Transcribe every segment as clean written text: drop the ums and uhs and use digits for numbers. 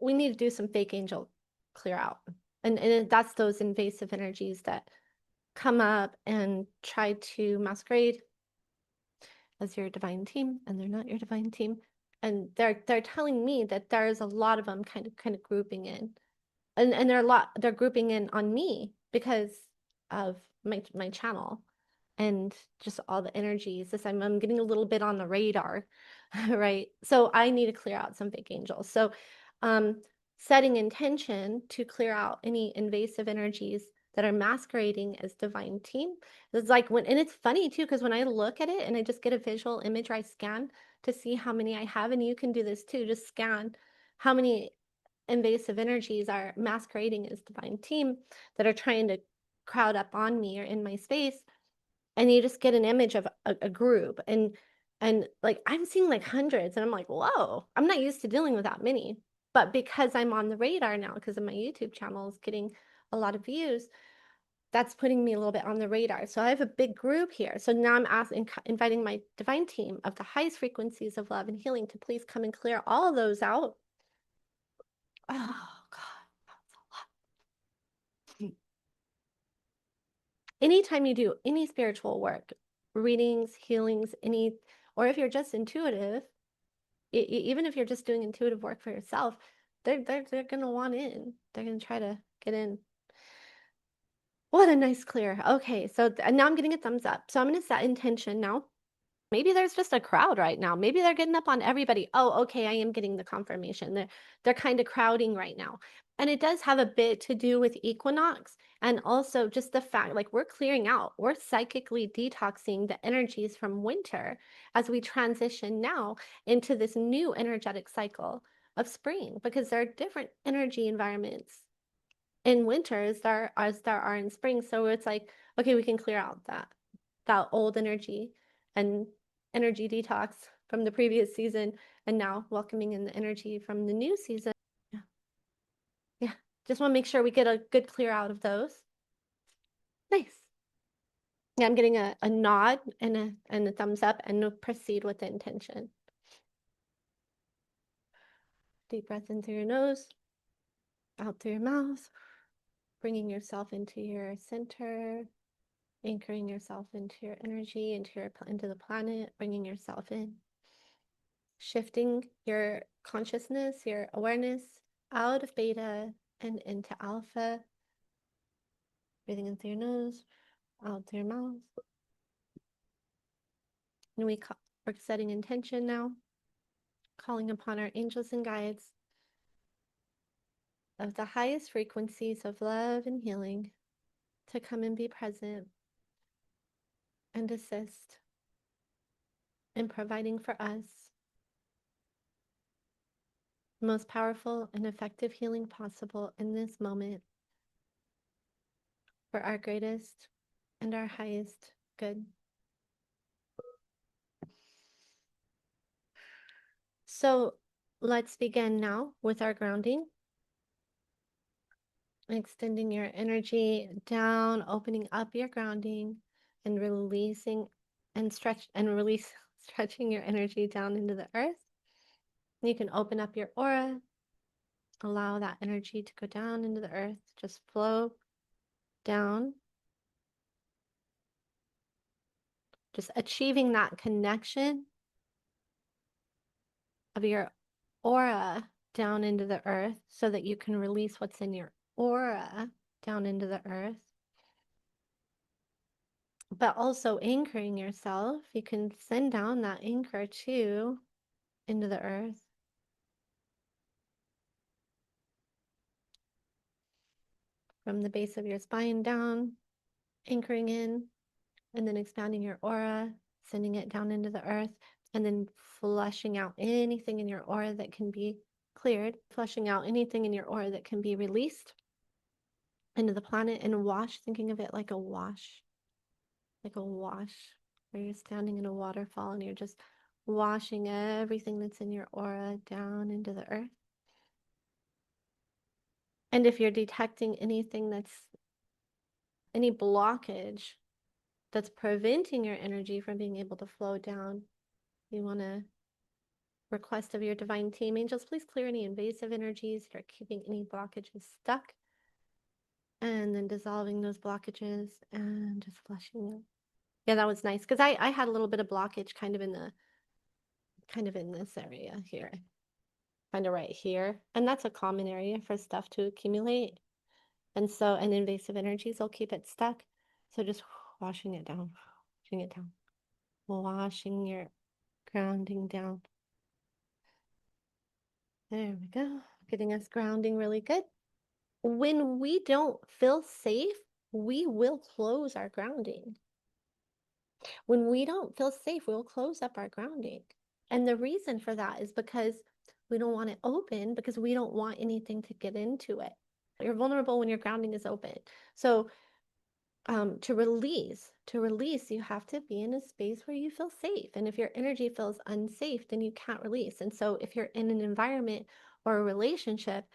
we need to do some fake angel clear out. And that's those invasive energies that come up and try to masquerade as your divine team, and they're not your divine team. And they're telling me that there's a lot of them kind of grouping in. And they're grouping in on me because of my channel and just all the energies. This I'm getting a little bit on the radar, right? So I need to clear out some fake angels. So setting intention to clear out any invasive energies that are masquerading as divine team. It's like when, and it's funny too, because when I look at it and I just get a visual image, or I scan to see how many I have, and you can do this too, just scan how many invasive energies are masquerading as divine team that are trying to crowd up on me or in my space. And you just get an image of a group, and like I'm seeing like hundreds, and I'm like, whoa, I'm not used to dealing with that many. But because I'm on the radar now, because of my YouTube channel is getting a lot of views, that's putting me a little bit on the radar. So I have a big group here. So now I'm asking, inviting my divine team of the highest frequencies of love and healing to please come and clear all those out. Oh God, that's a lot. Anytime you do any spiritual work, readings, healings, or if you're just intuitive, even if you're just doing intuitive work for yourself, they're gonna want in. They're gonna try to get in. What a nice clear. Okay, so now I'm getting a thumbs up. So I'm gonna set intention now. Maybe there's just a crowd right now. Maybe they're getting up on everybody. Oh, okay, I am getting the confirmation. They're kind of crowding right now. And it does have a bit to do with equinox, and also just the fact like we're clearing out, we're psychically detoxing the energies from winter as we transition now into this new energetic cycle of spring, because there are different energy environments in winter as there are in spring. So it's like, okay, we can clear out that old energy and energy detox from the previous season, and now welcoming in the energy from the new season. Yeah. Yeah. Just want to make sure we get a good clear out of those. Nice. Yeah, I'm getting a nod and a thumbs up, and we'll proceed with the intention. Deep breath in through your nose, out through your mouth, bringing yourself into your center, anchoring yourself into your energy, into the planet, bringing yourself in, shifting your consciousness, your awareness out of beta and into alpha. Breathing in through your nose, out through your mouth. And we're setting intention now, calling upon our angels and guides of the highest frequencies of love and healing to come and be present and assist in providing for us the most powerful and effective healing possible in this moment for our greatest and our highest good. So let's begin now with our grounding. Extending your energy down, opening up your grounding, and releasing and stretching your energy down into the earth. You can open up your aura, allow that energy to go down into the earth, just flow down. Just achieving that connection of your aura down into the earth so that you can release what's in your aura down into the earth. But also anchoring yourself, you can send down that anchor too into the earth. From the base of your spine down, anchoring in, and then expanding your aura, sending it down into the earth, and then flushing out anything in your aura that can be cleared, flushing out anything in your aura that can be released into the planet and wash, thinking of it like a wash, where you're standing in a waterfall and you're just washing everything that's in your aura down into the earth. And if you're detecting anything any blockage that's preventing your energy from being able to flow down, you want to request of your divine team. Angels, please clear any invasive energies that are keeping any blockages stuck. And then dissolving those blockages and just flushing them. Yeah, that was nice because I had a little bit of blockage kind of in this area here, kind of right here. And that's a common area for stuff to accumulate. And so, and invasive energies will keep it stuck. So just washing it down, washing it down, washing your grounding down. There we go. Getting us grounding really good. When we don't feel safe, we will close our grounding. When we don't feel safe, we'll close up our grounding. And the reason for that is because we don't want it open because we don't want anything to get into it. You're vulnerable when your grounding is open. So to release, you have to be in a space where you feel safe. And if your energy feels unsafe, then you can't release. And so if you're in an environment or a relationship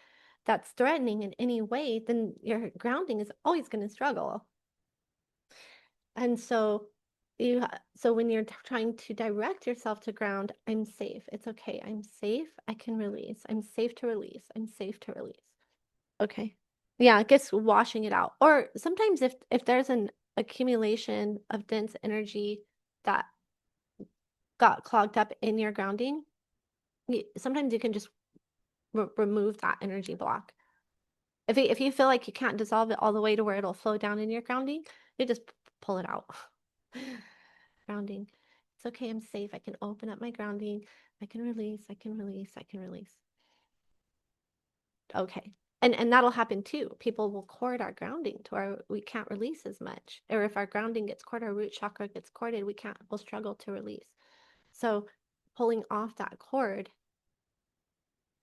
that's threatening in any way, then your grounding is always going to struggle. And so so when you're trying to direct yourself to ground, I'm safe. It's okay. I'm safe. I can release. I'm safe to release. I'm safe to release. Okay. Yeah, I guess washing it out. Or sometimes if there's an accumulation of dense energy that got clogged up in your grounding, sometimes you can just remove that energy block. If you feel like you can't dissolve it all the way to where it'll flow down in your grounding, you just pull it out. Grounding. It's okay, I'm safe. I can open up my grounding. I can release, I can release, I can release. Okay. And that'll happen too. People will cord our grounding to where we can't release as much. Or if our grounding gets corded, our root chakra gets corded, we'll struggle to release. So pulling off that cord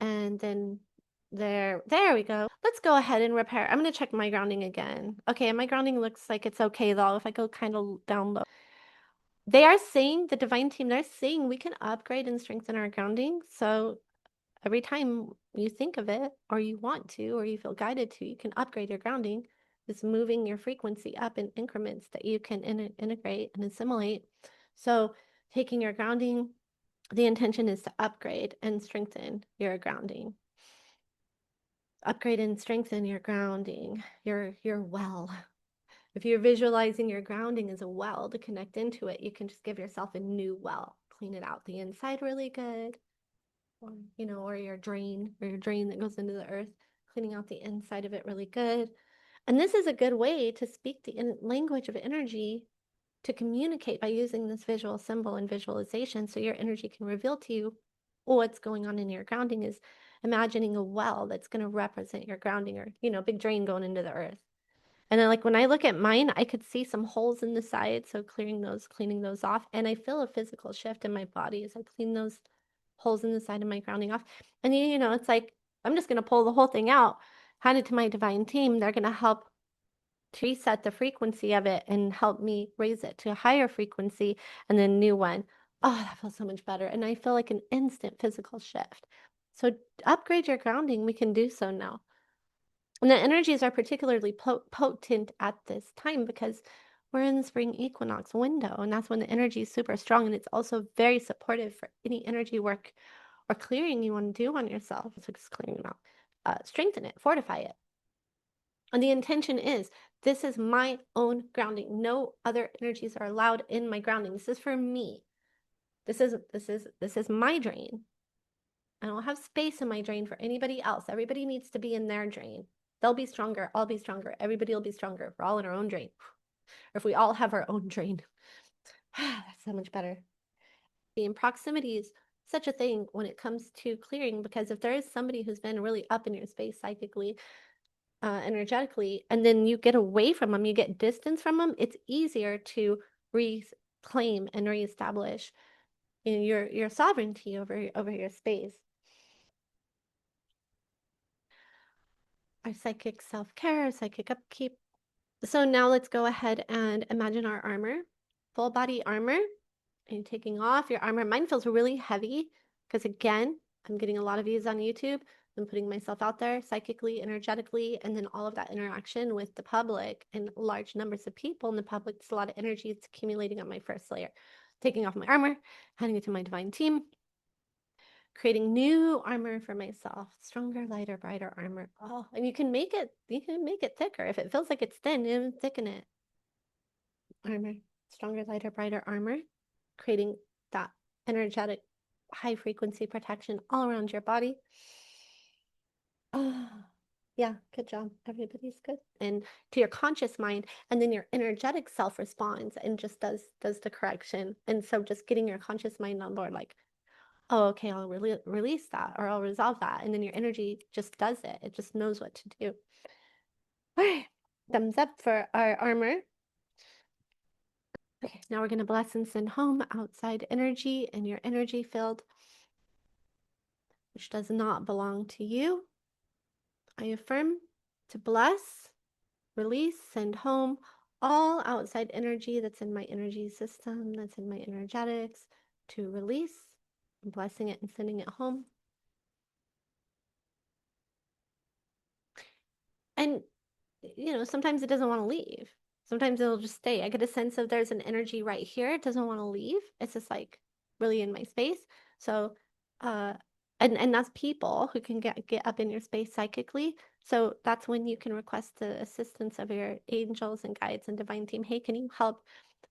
and then there we go. Let's go ahead and repair. I'm going to check my grounding again. Okay, my grounding looks like it's okay though. If I go kind of down low. They are saying, the divine team, they're saying we can upgrade and strengthen our grounding. So every time you think of it, or you want to, or you feel guided to, you can upgrade your grounding. It's moving your frequency up in increments that you can integrate and assimilate. So taking your grounding, the intention is to upgrade and strengthen your grounding. Upgrade and strengthen your grounding, your well. If you're visualizing your grounding as a well to connect into it, you can just give yourself a new well. Clean it out the inside really good. Or, or your drain that goes into the earth, cleaning out the inside of it really good. And this is a good way to speak the language of energy, to communicate by using this visual symbol and visualization so your energy can reveal to you what's going on in your grounding. Is imagining a well that's going to represent your grounding, or big drain going into the earth. And then like when I look at mine, I could see some holes in the side, so cleaning those off, and I feel a physical shift in my body as I clean those holes in the side of my grounding off. And it's like I'm just going to pull the whole thing out, hand it to my divine team. They're going to help to reset the frequency of it and help me raise it to a higher frequency, and then new one. Oh, that feels so much better. And I feel like an instant physical shift. So upgrade your grounding. We can do so now. And the energies are particularly potent at this time because we're in the spring equinox window, and that's when the energy is super strong. And it's also very supportive for any energy work or clearing you want to do on yourself. So just clearing them out, strengthen it, fortify it. And the intention is, this is my own grounding. No other energies are allowed in my grounding. This is for me. This is my drain. I don't have space in my drain for anybody else. Everybody needs to be in their drain. They'll be stronger. I'll be stronger. Everybody will be stronger. We're all in our own drain. Or if we all have our own drain. That's so much better. Being proximity is such a thing when it comes to clearing, because if there is somebody who's been really up in your space psychically, energetically, and then you get away from them, you get distance from them, it's easier to reclaim and reestablish your sovereignty over your space. Our psychic self-care, our psychic upkeep. So now let's go ahead and imagine our armor, full body armor, and taking off your armor. Mine feels really heavy because, again, I'm getting a lot of views on YouTube. I'm putting myself out there psychically, energetically, and then all of that interaction with the public and large numbers of people in the public. It's a lot of energy. It's accumulating on my first layer. Taking off my armor, handing it to my divine team. creating new armor for myself, stronger, lighter, brighter armor. Oh, and you can make it thicker. If it feels like it's thin, you thicken it. Armor, stronger, lighter, brighter armor, creating that energetic high frequency protection all around your body. Oh, yeah, good job. Everybody's good. And to your conscious mind, and then your energetic self responds and just does the correction. And so just getting your conscious mind on board, like, oh, okay, I'll release that or I'll resolve that. And then your energy just does it. It just knows what to do. All right, thumbs up for our armor. Okay, now we're going to bless and send home outside energy in your energy field, which does not belong to you. I affirm to bless, release, send home all outside energy that's in my energy system, that's in my energetics, to release, blessing it and sending it home. And, sometimes it doesn't want to leave. Sometimes it'll just stay. I get a sense of there's an energy right here. It doesn't want to leave. It's just like really in my space. So, uh, and that's people who can get up in your space psychically. So that's when you can request the assistance of your angels and guides and divine team. Hey, can you help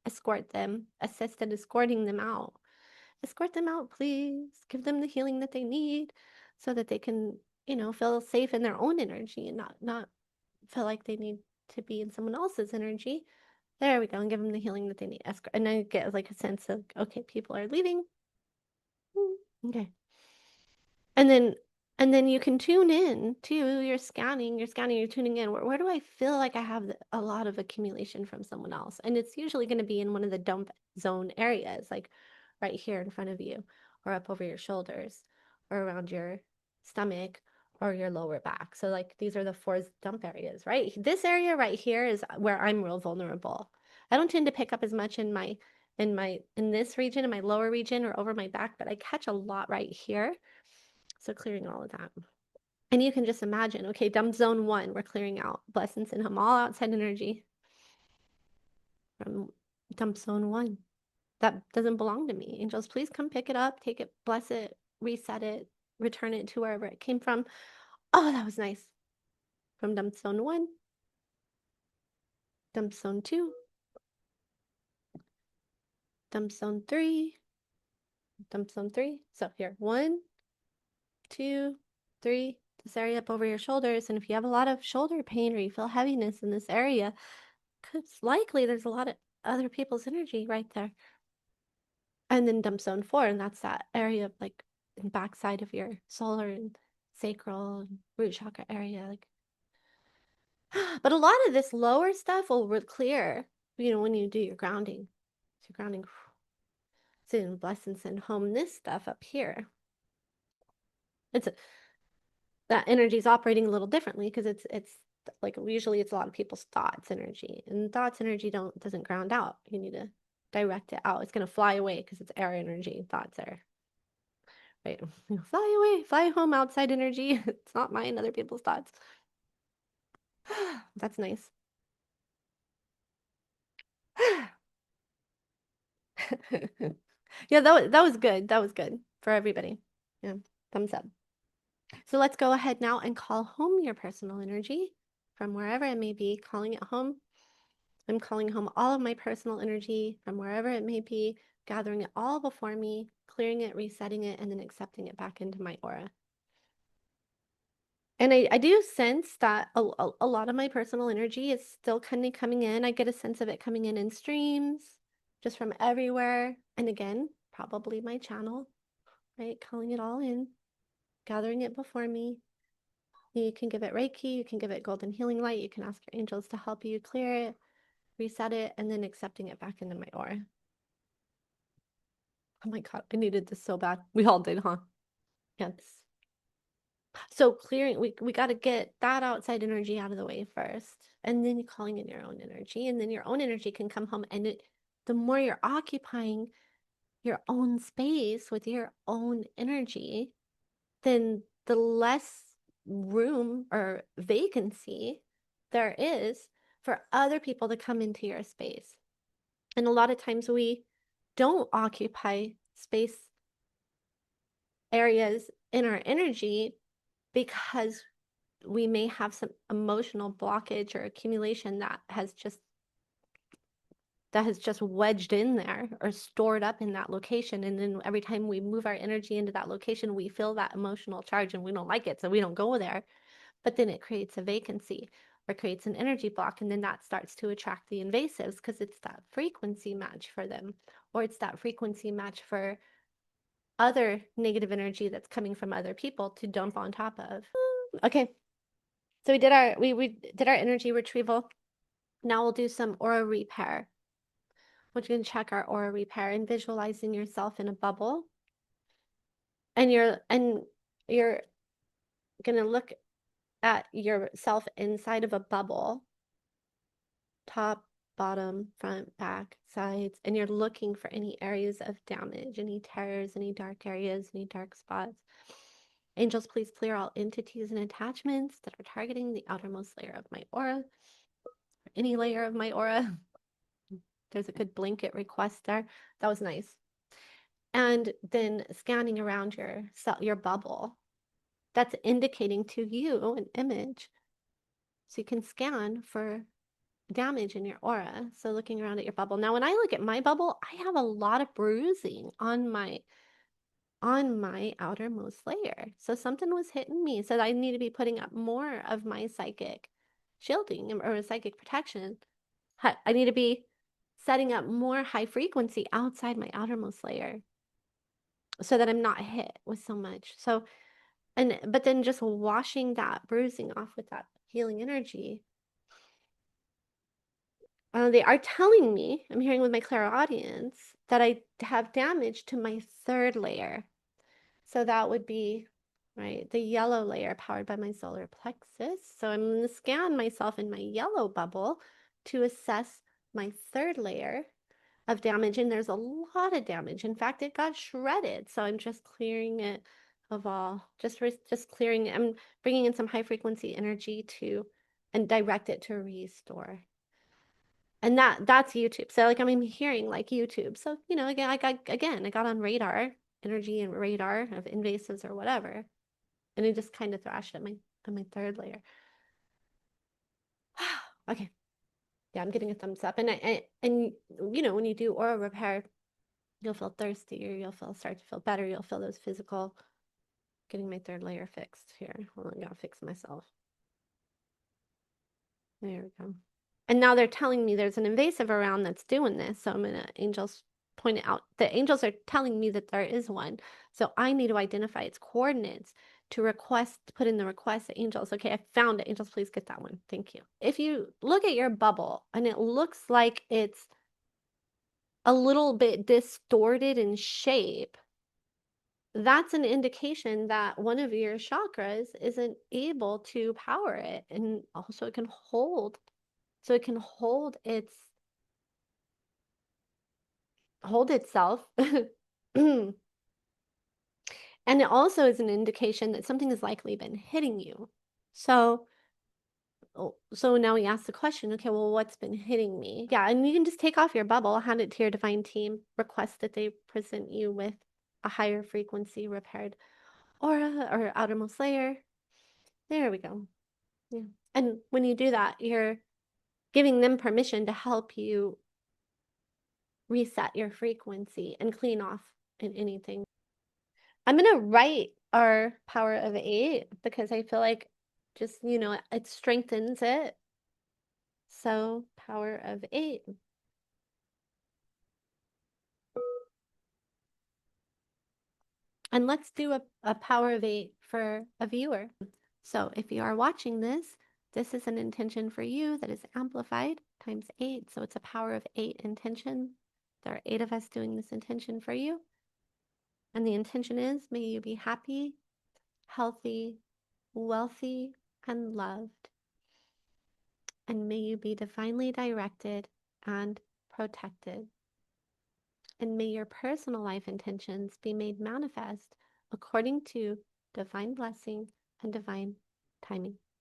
escort them, assist in escorting them out? Escort them out, please. Give them the healing that they need so that they can, feel safe in their own energy and not feel like they need to be in someone else's energy. There we go, and give them the healing that they need. And I get like a sense of, okay, people are leaving. Okay. And then you can tune in to you're scanning, you're tuning in. Where do I feel like I have a lot of accumulation from someone else? And it's usually going to be in one of the dump zone areas, like right here in front of you, or up over your shoulders, or around your stomach, or your lower back. So like these are the four dump areas, right? This area right here is where I'm real vulnerable. I don't tend to pick up as much in this region, in my lower region, or over my back, but I catch a lot right here. So clearing all of that. And you can just imagine, okay, dump zone 1, we're clearing out. Blessings in him, all outside energy from dump zone 1. That doesn't belong to me. Angels, please come pick it up, take it, bless it, reset it, return it to wherever it came from. Oh, that was nice. From dump zone 1, dump zone 2, dump zone 3, dump zone 3. So here, 1, 2, 3, this area up over your shoulders. And if you have a lot of shoulder pain or you feel heaviness in this area, it's likely there's a lot of other people's energy right there. And then dump zone 4, and that's that area of like the backside of your solar and sacral and root chakra area. Like, but a lot of this lower stuff will clear, when you do your grounding. So grounding, send, bless, and send home this stuff up here. That energy is operating a little differently because it's like usually it's a lot of people's thoughts energy, and thoughts energy doesn't ground out. You need to direct it out. It's going to fly away because it's air energy. Thoughts are right. Fly away, fly home, outside energy. It's not mine, other people's thoughts. That's nice. Yeah, that was good. That was good for everybody. Yeah, thumbs up. So let's go ahead now and call home your personal energy from wherever it may be, calling it home. I'm calling home all of my personal energy from wherever it may be, gathering it all before me, clearing it, resetting it, and then accepting it back into my aura. And I do sense that a lot of my personal energy is still kind of coming in. I get a sense of it coming in streams, just from everywhere. And again, probably my channel, right? Calling it all in, gathering it before me. You can give it Reiki, you can give it golden healing light, you can ask your angels to help you clear it, reset it, and then accepting it back into my aura. Oh my God, I needed this so bad. We all did, huh? Yes. So clearing, we got to get that outside energy out of the way first, and then you're calling in your own energy, and then your own energy can come home. And the more you're occupying your own space with your own energy, then the less room or vacancy there is for other people to come into your space. And a lot of times we don't occupy space areas in our energy because we may have some emotional blockage or accumulation that has just wedged in there or stored up in that location. And then every time we move our energy into that location, we feel that emotional charge and we don't like it. So we don't go there. But then it creates a vacancy or creates an energy block. And then that starts to attract the invasives because it's that frequency match for them, or it's that frequency match for other negative energy that's coming from other people to dump on top of. Okay. So we did our energy retrieval. Now we'll do some aura repair. We're going to check our aura repair and visualizing yourself in a bubble. And you're going to look at yourself inside of a bubble, top, bottom, front, back, sides, and you're looking for any areas of damage, any tears, any dark areas, any dark spots. Angels, please clear all entities and attachments that are targeting the outermost layer of my aura, or any layer of my aura. There's a good blanket request there. That was nice. And then scanning around your bubble. That's indicating to you an image. So you can scan for damage in your aura. So looking around at your bubble. Now, when I look at my bubble, I have a lot of bruising on my outermost layer. So something was hitting me. So I need to be putting up more of my psychic shielding or psychic protection. I need to be setting up more high frequency outside my outermost layer so that I'm not hit with so much. So, but then just washing that bruising off with that healing energy. They are telling me, I'm hearing with my clairaudience, that I have damage to my third layer. So that would be, right, the yellow layer powered by my solar plexus. So I'm going to scan myself in my yellow bubble to assess my third layer of damage. And there's a lot of damage. In fact, it got shredded. So I'm just clearing it of all, just clearing it. I'm bringing in some high frequency energy and direct it to restore. And that's YouTube. So like I'm hearing like YouTube. So, again, I got on radar, energy and radar of invasives or whatever. And it just kind of thrashed at my third layer. Okay. Yeah, I'm getting a thumbs up. And when you do aura repair, you'll feel thirstier, start to feel better, you'll feel those physical getting my third layer fixed here. Hold on, I gotta fix myself. There we go. And now they're telling me there's an invasive around that's doing this. So I'm gonna angels point it out. The angels are telling me that there is one. So I need to identify its coordinates to put in the request to angels. Okay, I found it. Angels, please get that one. Thank you. If you look at your bubble and it looks like it's a little bit distorted in shape, that's an indication that one of your chakras isn't able to power it. And also it can hold hold itself. And it also is an indication that something has likely been hitting you. So now we ask the question, okay, well, what's been hitting me? Yeah, and you can just take off your bubble, hand it to your divine team, request that they present you with a higher frequency repaired aura or outermost layer. There we go. Yeah. And when you do that, you're giving them permission to help you reset your frequency and clean off anything. I'm gonna write our power of 8 because I feel like just, it strengthens it. So power of 8. And let's do a power of 8 for a viewer. So if you are watching this, this is an intention for you that is amplified times 8. So it's a power of 8 intention. There are 8 of us doing this intention for you. And the intention is, may you be happy, healthy, wealthy, and loved. And may you be divinely directed and protected. And may your personal life intentions be made manifest according to divine blessing and divine timing.